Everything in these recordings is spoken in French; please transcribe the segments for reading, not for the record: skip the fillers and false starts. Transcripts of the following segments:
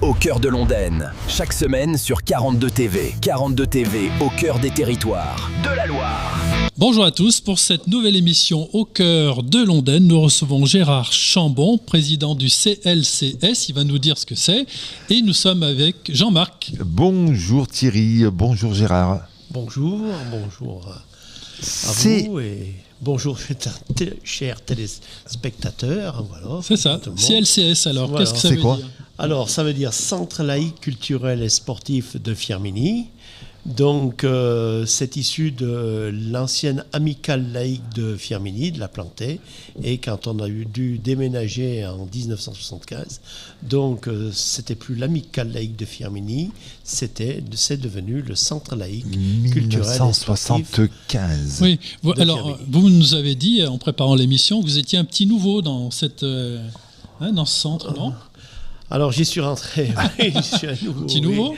au cœur de l'Ondaine. Chaque semaine sur 42 TV. 42 TV au cœur des territoires de la Loire. Bonjour à tous, pour cette nouvelle émission au cœur de l'Ondaine, nous recevons Gérard Chambon, président du CLCS, il va nous dire ce que c'est, et nous sommes avec Jean-Marc. Bonjour Thierry, bonjour Gérard. Bonjour à vous et bonjour chers téléspectateurs. Voilà, c'est ça, CLCS alors, voilà. Qu'est-ce que ça veut dire ? Alors ça veut dire Centre laïque culturel et sportif de Firminy. Donc, c'est issu de l'ancienne amicale laïque de Firminy, de la Plantée, et quand on a dû déménager en 1975, donc c'était plus l'amicale laïque de Firminy, c'est devenu le Centre laïque culturel et sportif 1975. Oui, alors vous nous avez dit en préparant l'émission que vous étiez un petit nouveau dans dans ce centre, non ? Alors j'y suis rentré, oui, je suis un nouveau. Oui.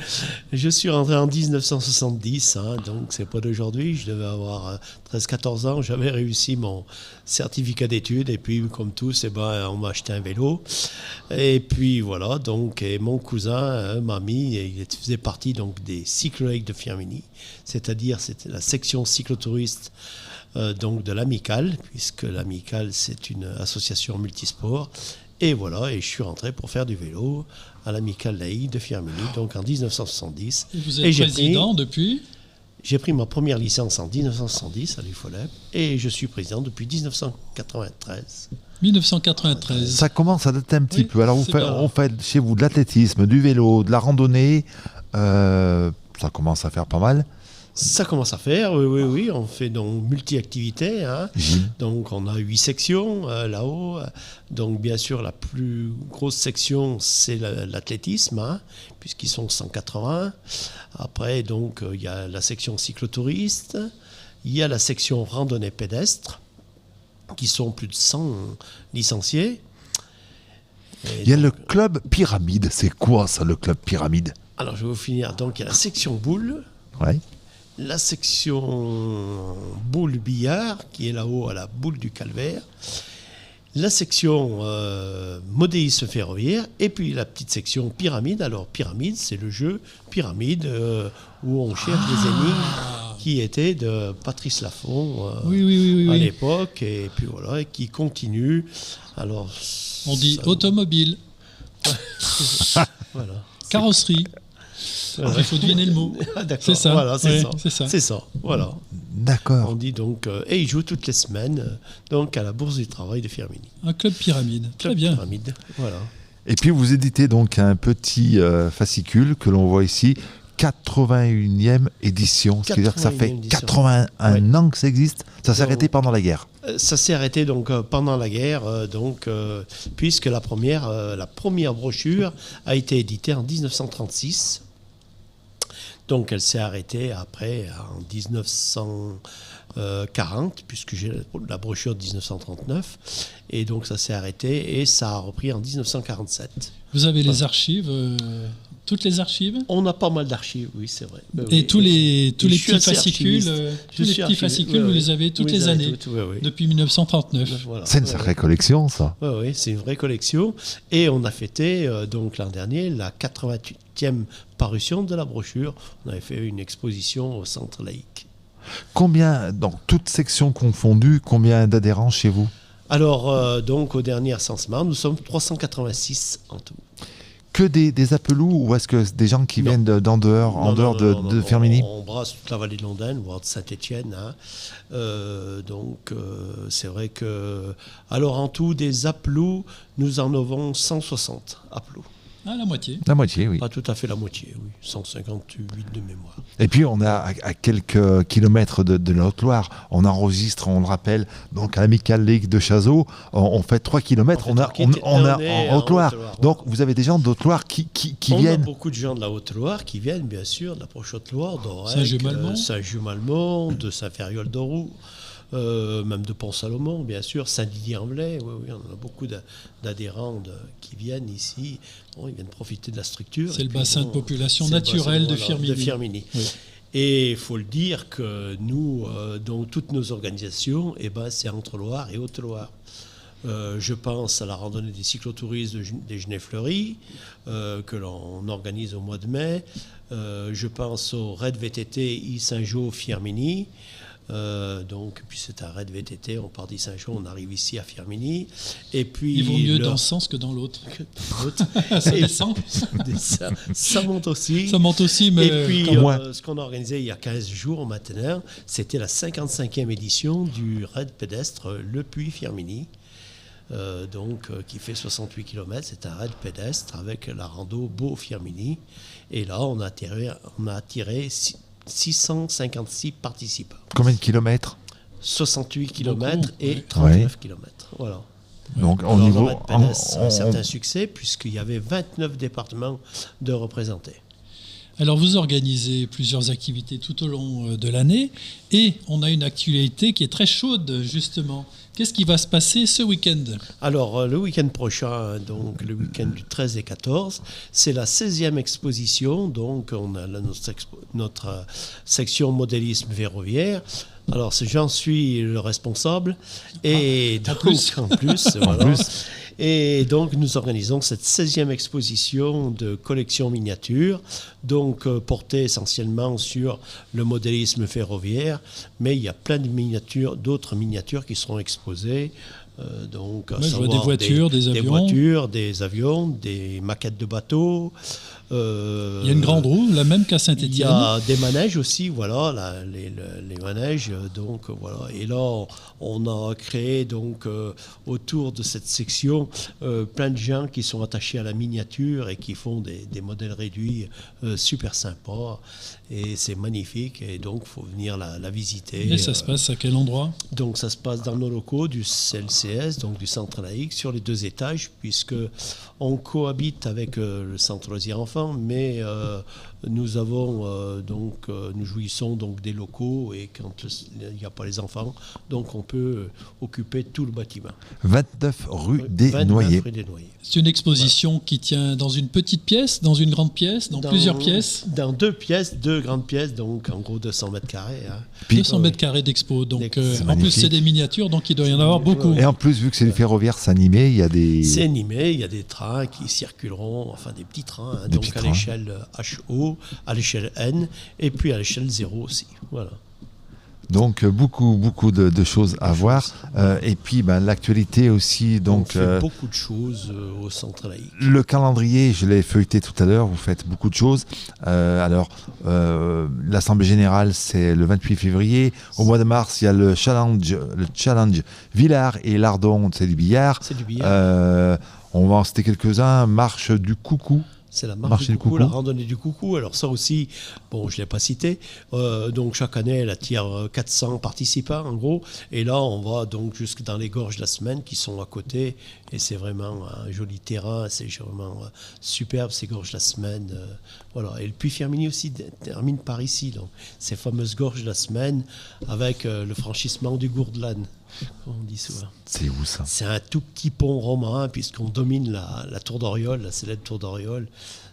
Je suis rentré en 1970, donc c'est pas d'aujourd'hui, je devais avoir 13-14 ans, j'avais réussi mon certificat d'études et puis comme tous, on m'a acheté un vélo. Et puis voilà, donc et mon cousin m'a mis, il faisait partie donc des cyclo-laïcs de Firminy, c'est-à-dire c'était la section cyclotouriste donc de l'Amicale, puisque l'Amicale c'est une association multisport. Et voilà, et je suis rentré pour faire du vélo à l'amicale laïque de Firminy, donc en 1970. Et vous êtes président depuis ? J'ai pris ma première licence en 1970 à l'UFOLEP et je suis président depuis 1993. 1993. Ça commence à dater un petit peu. Alors on fait chez vous de l'athlétisme, du vélo, de la randonnée. Ça commence à faire pas mal. Ça commence à faire, oui. On fait donc multi-activités. Donc on a 8 sections là-haut. Donc bien sûr, la plus grosse section, c'est l'athlétisme, puisqu'ils sont 180. Après, donc il y a la section cyclotouriste. Il y a la section randonnée pédestre, qui sont plus de 100 licenciés. Il y a le club Pyramide. C'est quoi ça, le club Pyramide ? Alors je vais vous finir. Donc il y a la section boule. Ouais. La section boule billard, qui est là-haut à la boule du Calvaire, la section modéisme ferroviaire, et puis la petite section pyramide. Alors pyramide, c'est le jeu pyramide où on cherche des énigmes qui étaient de Patrice Laffont oui. à l'époque, et puis voilà, et qui continue. Alors, on dit automobile, voilà. Carrosserie. Il faut deviner le mot. C'est ça. Voilà, c'est ça. C'est ça. Voilà. D'accord. On dit donc, et il joue toutes les semaines donc à la Bourse du Travail de Firminy. Un club pyramide. Très bien. Pyramide. Voilà. Et puis vous éditez donc un petit fascicule que l'on voit ici, 81e édition. Ce qui veut dire que ça fait 81 ans que ça existe. Ça s'est arrêté pendant la guerre. Ça s'est arrêté donc pendant la guerre, puisque la première brochure a été éditée en 1936. Donc elle s'est arrêtée après en 1940, puisque j'ai la brochure de 1939. Et donc ça s'est arrêté et ça a repris en 1947. Vous avez les archives, toutes les archives ? On a pas mal d'archives, oui, c'est vrai. Et tous les petits fascicules, vous les avez toutes les années, depuis 1939. Voilà. C'est une sacrée collection, ça. Oui, c'est une vraie collection. Et on a fêté donc l'an dernier la 88e parution de la brochure. On avait fait une exposition au Centre laïque. Combien, dans toutes sections confondues, combien d'adhérents chez vous ? Alors, donc au dernier recensement, nous sommes 386 en tout. Que des Appelous ou est-ce que des gens qui viennent d'en dehors, en dehors de Firminy ? On brasse toute la vallée de l'Ondaine, voire de Saint-Étienne. C'est vrai que... Alors en tout, des Appelous, nous en avons 160 Appelous. Ah, la moitié. La moitié, oui. Pas tout à fait la moitié, oui. 158 de mémoire. Et puis, on a à quelques kilomètres de la Haute-Loire, on enregistre, on le rappelle, donc à l'Amicale Laïque de Chazot, on fait 3 kilomètres, on a en Haute-Loire. Donc, vous avez des gens de Haute-Loire qui viennent. On a beaucoup de gens de la Haute-Loire qui viennent, bien sûr, de la proche Haute-Loire, d'Orec, Saint-Just-Malmont, de Saint-Ferriol-d'Oroux. Même de Pont-Salomon, bien sûr, Saint-Didier-en-Velay, oui, on a beaucoup d'adhérents qui viennent ici, ils viennent profiter de la structure. C'est le bassin de population naturel de Firminy. Oui. Et il faut le dire que nous, dans toutes nos organisations, c'est entre Loire et Haute-Loire. Je pense à la randonnée des cyclotouristes des Genets-Fleury, que l'on organise au mois de mai. Je pense au raid VTT I-Saint-Jean-Firminy. Puis c'est un raid VTT, on part d'I-Saint-Jean, on arrive ici à Firminy. Et puis, il vaut mieux dans ce sens que dans l'autre. Ça descend. Ça monte aussi. Ça monte aussi, mais... Et puis, ce qu'on a organisé il y a 15 jours maintenant, c'était la 55e édition du raid pédestre Le Puy-Firminy. Qui fait 68 km, c'est un raid pédestre avec la rando Beau-Firminy. Et là, on a attiré 656 participants. Combien de kilomètres ? 68 km et 39 km. Voilà. Donc, au niveau pédestre, un certain succès, puisqu'il y avait 29 départements de représentés. Alors, vous organisez plusieurs activités tout au long de l'année et on a une actualité qui est très chaude, justement. Qu'est-ce qui va se passer ce week-end ? Alors, le week-end prochain, donc le week-end du 13 et 14, c'est la 16e exposition. Donc, on a notre section modélisme ferroviaire. Alors, j'en suis le responsable. Et en plus, voilà. Et donc, nous organisons cette 16e exposition de collection miniature, donc portée essentiellement sur le modélisme ferroviaire, mais il y a plein de miniatures, d'autres miniatures qui seront exposées. Je vois des voitures, des avions, des maquettes de bateaux. Il y a une grande roue, la même qu'à Saint-Étienne. Il y a des manèges aussi, voilà, les manèges. Donc voilà. Et là, on a créé donc autour de cette section plein de gens qui sont attachés à la miniature et qui font des modèles réduits super sympas. Et c'est magnifique. Et donc, il faut venir la visiter. Et ça se passe à quel endroit ? Donc, ça se passe dans nos locaux du CLCS, donc du Centre laïque, sur les 2 étages, puisque on cohabite avec le Centre loisirs enfants, mais nous jouissons donc des locaux et quand il n'y a pas les enfants, donc on peut occuper tout le bâtiment. 29 rue des Noyers. C'est une exposition qui tient dans une petite pièce, dans une grande pièce, dans plusieurs pièces ? Dans 2 pièces, 2 grandes pièces, donc en gros 200 mètres carrés. 200 mètres carrés d'expo, donc en plus c'est des miniatures, donc il doit y en avoir beaucoup. Et en plus, vu que c'est du ferroviaire, c'est animé, il y a des... C'est animé, il y a des trains qui circuleront, enfin des petits trains, donc à l'échelle HO, à l'échelle N, et puis à l'échelle 0 aussi, voilà. Donc beaucoup de choses à voir. Et puis l'actualité aussi. Donc, on fait beaucoup de choses au Centre laïque. Le calendrier, je l'ai feuilleté tout à l'heure, vous faites beaucoup de choses. L'Assemblée Générale, c'est le 28 février. Au mois de mars, il y a le challenge Villars et Lardon, c'est du billard. C'est du billard. On va en citer quelques-uns. Marche du coucou. C'est la marche du coucou, la randonnée du coucou. Alors ça aussi, je ne l'ai pas cité. Donc chaque année, elle attire 400 participants en gros. Et là, on va donc jusque dans les gorges de la semaine qui sont à côté. Et c'est vraiment un joli terrain. C'est vraiment superbe ces gorges de la semaine. Voilà. Et le Puy-Firminy aussi termine par ici. Donc ces fameuses gorges de la semaine avec le franchissement du Gourdelane. On dit souvent. C'est où ça ? C'est un tout petit pont romain, puisqu'on domine la tour d'Oriol, la célèbre tour d'Oriol.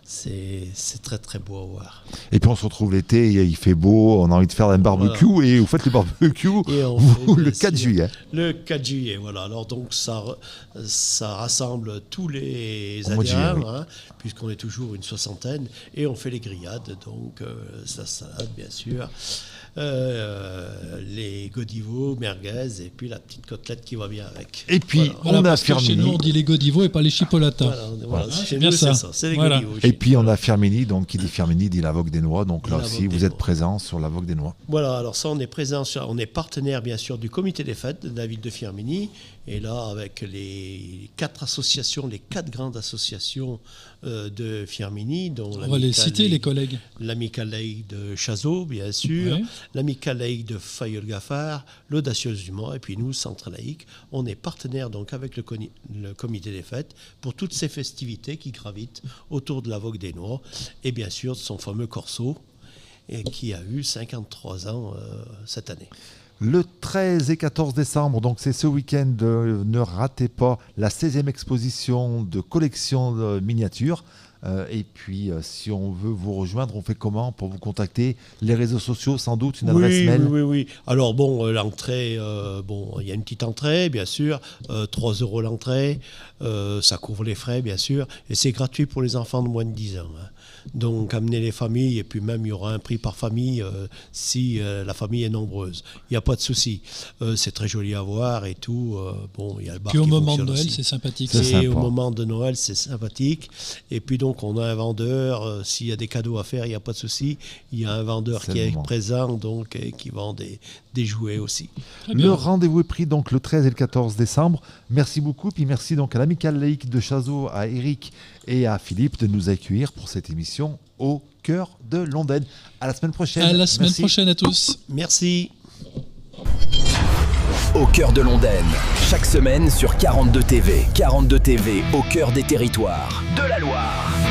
C'est très très beau à voir. Et puis on se retrouve l'été, il fait beau, on a envie de faire un barbecue, voilà. Et vous faites le barbecue le 4 juillet. Le 4 juillet, voilà. Alors donc ça rassemble tous les adhérents, puisqu'on est toujours une 60aine, et on fait les grillades, donc ça salade bien sûr. Les godivots, merguez et puis la petite côtelette qui va bien avec. Et puis on a Firminy. Chez nous on dit les godivots et pas les chipolatas. Voilà. Chez nous c'est ça, c'est les godivots. Et puis on a Firminy, donc qui dit Firminy dit la Vogue des Noix, donc là aussi vous êtes présent sur la Vogue des Noix. Voilà, alors ça on est partenaire bien sûr du comité des fêtes de la ville de Firminy. Et là, avec les 4 grandes associations de Firminy, dont on va les citer, les collègues. L'Amicale laïque de Chazot, bien sûr, l'Amicale laïque de Fayeul-Gaffard, l'Audacieuse du Mans, et puis nous, Centre laïque, on est partenaire donc avec le comité des fêtes pour toutes ces festivités qui gravitent autour de la Vogue des Noix, et bien sûr de son fameux Corso, qui a eu 53 ans cette année. Le 13 et 14 décembre, donc c'est ce week-end, ne ratez pas la 16e exposition de collection de miniatures. Et puis, si on veut vous rejoindre, on fait comment pour vous contacter? Les réseaux sociaux, sans doute, une adresse mail? Oui. Alors bon, l'entrée, il y a une petite entrée, bien sûr, 3 € l'entrée, ça couvre les frais, bien sûr, et c'est gratuit pour les enfants de moins de 10 ans. Hein. Donc amener les familles, et puis même il y aura un prix par famille si la famille est nombreuse. Il n'y a pas de souci. C'est très joli à voir et tout. Il y a le bar puis au qui moment de fonctionne Noël, aussi. c'est sympathique. Et au moment de Noël, c'est sympathique. Et puis donc on a un vendeur, s'il y a des cadeaux à faire, il n'y a pas de souci. Il y a un vendeur qui est présent donc, et qui vend des jouets aussi. Le rendez-vous est pris donc le 13 et le 14 décembre. Merci beaucoup. Puis merci donc à l'Amicale laïque de Chazot, à Eric et à Philippe de nous accueillir pour cette émission au cœur de Londres. À la semaine prochaine. À la semaine prochaine à tous. Merci. Au cœur de Londres, chaque semaine sur 42 TV. 42 TV au cœur des territoires de la Loire.